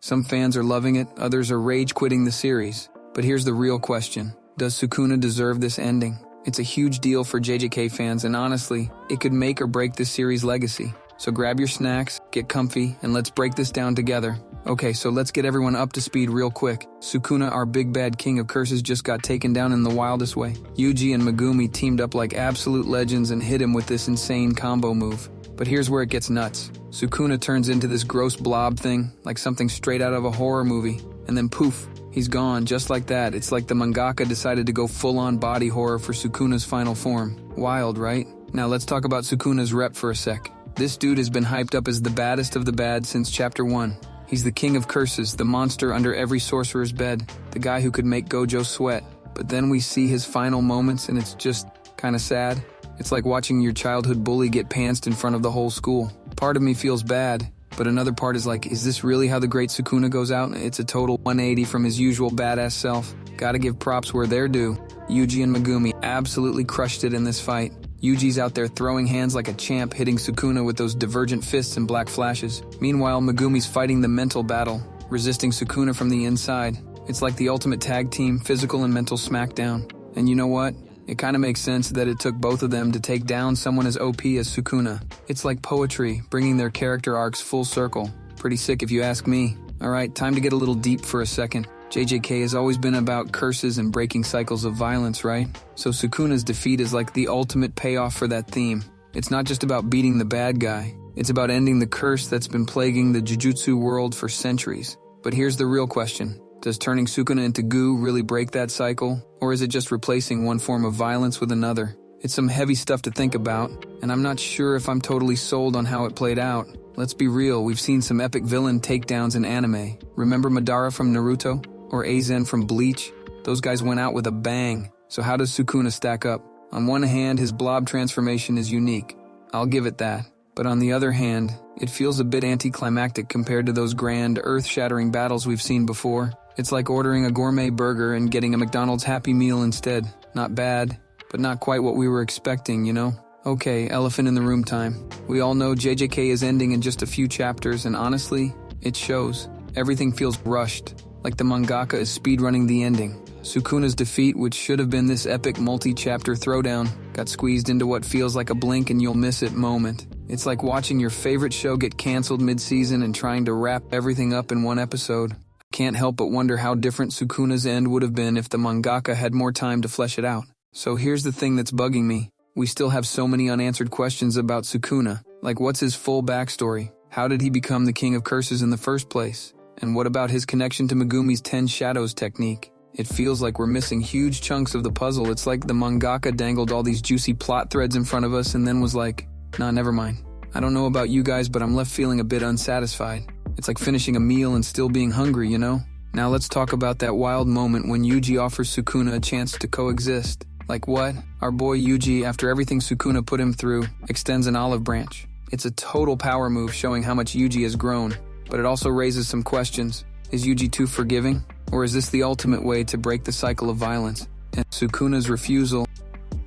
Some fans are loving it, others are rage quitting the series. But here's the real question. Does Sukuna deserve this ending? It's a huge deal for JJK fans, and honestly, it could make or break this series' legacy. So grab your snacks, get comfy, and let's break this down together. Okay, so let's get everyone up to speed real quick. Sukuna, our big bad king of curses, just got taken down in the wildest way. Yuji and Megumi teamed up like absolute legends and hit him with this insane combo move. But here's where it gets nuts. Sukuna turns into this gross blob thing, like something straight out of a horror movie. And then poof, he's gone, just like that. It's like the mangaka decided to go full-on body horror for Sukuna's final form. Wild, right? Now let's talk about Sukuna's rep for a sec. This dude has been hyped up as the baddest of the bad since chapter 1. He's the king of curses, the monster under every sorcerer's bed, the guy who could make Gojo sweat. But then we see his final moments and it's just kinda sad. It's like watching your childhood bully get pantsed in front of the whole school. Part of me feels bad, but another part is like, is this really how the great Sukuna goes out? It's a total 180 from his usual badass self. Gotta give props where they're due. Yuji and Megumi absolutely crushed it in this fight. Yuji's out there throwing hands like a champ, hitting Sukuna with those divergent fists and black flashes. Meanwhile, Megumi's fighting the mental battle, resisting Sukuna from the inside. It's like the ultimate tag team, physical and mental smackdown. And you know what? It kinda makes sense that it took both of them to take down someone as OP as Sukuna. It's like poetry, bringing their character arcs full circle. Pretty sick if you ask me. Alright, time to get a little deep for a second. JJK has always been about curses and breaking cycles of violence, right? So Sukuna's defeat is like the ultimate payoff for that theme. It's not just about beating the bad guy. It's about ending the curse that's been plaguing the Jujutsu world for centuries. But here's the real question. Does turning Sukuna into goo really break that cycle? Or is it just replacing one form of violence with another? It's some heavy stuff to think about, and I'm not sure if I'm totally sold on how it played out. Let's be real, we've seen some epic villain takedowns in anime. Remember Madara from Naruto? Or Aizen from Bleach? Those guys went out with a bang. So how does Sukuna stack up? On one hand, his blob transformation is unique. I'll give it that. But on the other hand, it feels a bit anticlimactic compared to those grand, earth-shattering battles we've seen before. It's like ordering a gourmet burger and getting a McDonald's Happy Meal instead. Not bad, but not quite what we were expecting, you know? Okay, elephant in the room time. We all know JJK is ending in just a few chapters, and honestly, it shows. Everything feels rushed, like the mangaka is speedrunning the ending. Sukuna's defeat, which should have been this epic multi-chapter throwdown, got squeezed into what feels like a blink and you'll miss it moment. It's like watching your favorite show get canceled mid-season and trying to wrap everything up in one episode. Can't help but wonder how different Sukuna's end would have been if the mangaka had more time to flesh it out. So here's the thing that's bugging me. We still have so many unanswered questions about Sukuna. Like, what's his full backstory? How did he become the king of curses in the first place? And what about his connection to Megumi's 10 Shadows technique? It feels like we're missing huge chunks of the puzzle. It's like the mangaka dangled all these juicy plot threads in front of us and then was like, nah, never mind. I don't know about you guys, but I'm left feeling a bit unsatisfied. It's like finishing a meal and still being hungry, you know? Now let's talk about that wild moment when Yuji offers Sukuna a chance to coexist. Like what? Our boy Yuji, after everything Sukuna put him through, extends an olive branch. It's a total power move showing how much Yuji has grown. But it also raises some questions. Is Yuji too forgiving? Or is this the ultimate way to break the cycle of violence? And Sukuna's refusal,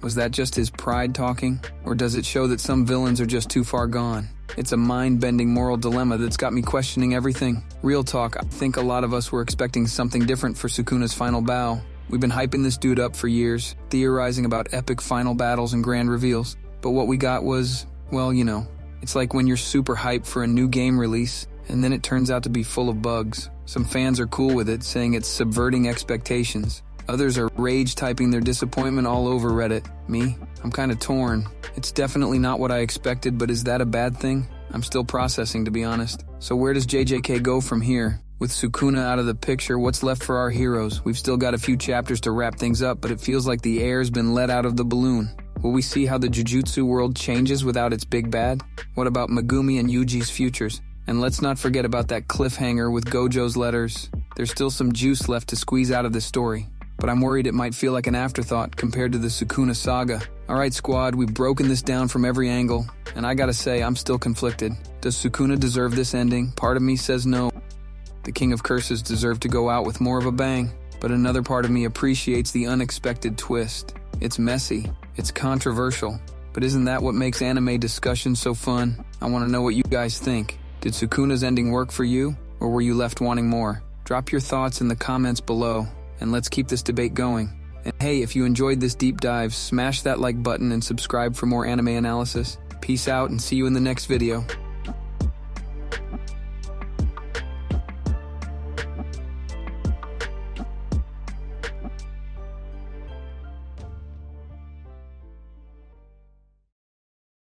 was that just his pride talking? Or does it show that some villains are just too far gone? It's a mind-bending moral dilemma that's got me questioning everything. Real talk, I think a lot of us were expecting something different for Sukuna's final bow. We've been hyping this dude up for years, theorizing about epic final battles and grand reveals. But what we got was, well, you know, it's like when you're super hyped for a new game release, and then it turns out to be full of bugs. Some fans are cool with it, saying it's subverting expectations. Others are rage-typing their disappointment all over Reddit. Me? I'm kinda torn. It's definitely not what I expected, but is that a bad thing? I'm still processing, to be honest. So where does JJK go from here? With Sukuna out of the picture, what's left for our heroes? We've still got a few chapters to wrap things up, but it feels like the air's been let out of the balloon. Will we see how the Jujutsu world changes without its big bad? What about Megumi and Yuji's futures? And let's not forget about that cliffhanger with Gojo's letters. There's still some juice left to squeeze out of this story, but I'm worried it might feel like an afterthought compared to the Sukuna saga. Alright squad, we've broken this down from every angle, and I gotta say, I'm still conflicted. Does Sukuna deserve this ending? Part of me says no. The King of Curses deserved to go out with more of a bang, but another part of me appreciates the unexpected twist. It's messy, it's controversial, but isn't that what makes anime discussion so fun? I want to know what you guys think. Did Sukuna's ending work for you? or were you left wanting more? Drop your thoughts in the comments below, and let's keep this debate going. And hey, if you enjoyed this deep dive, smash that like button and subscribe for more anime analysis. Peace out and see you in the next video.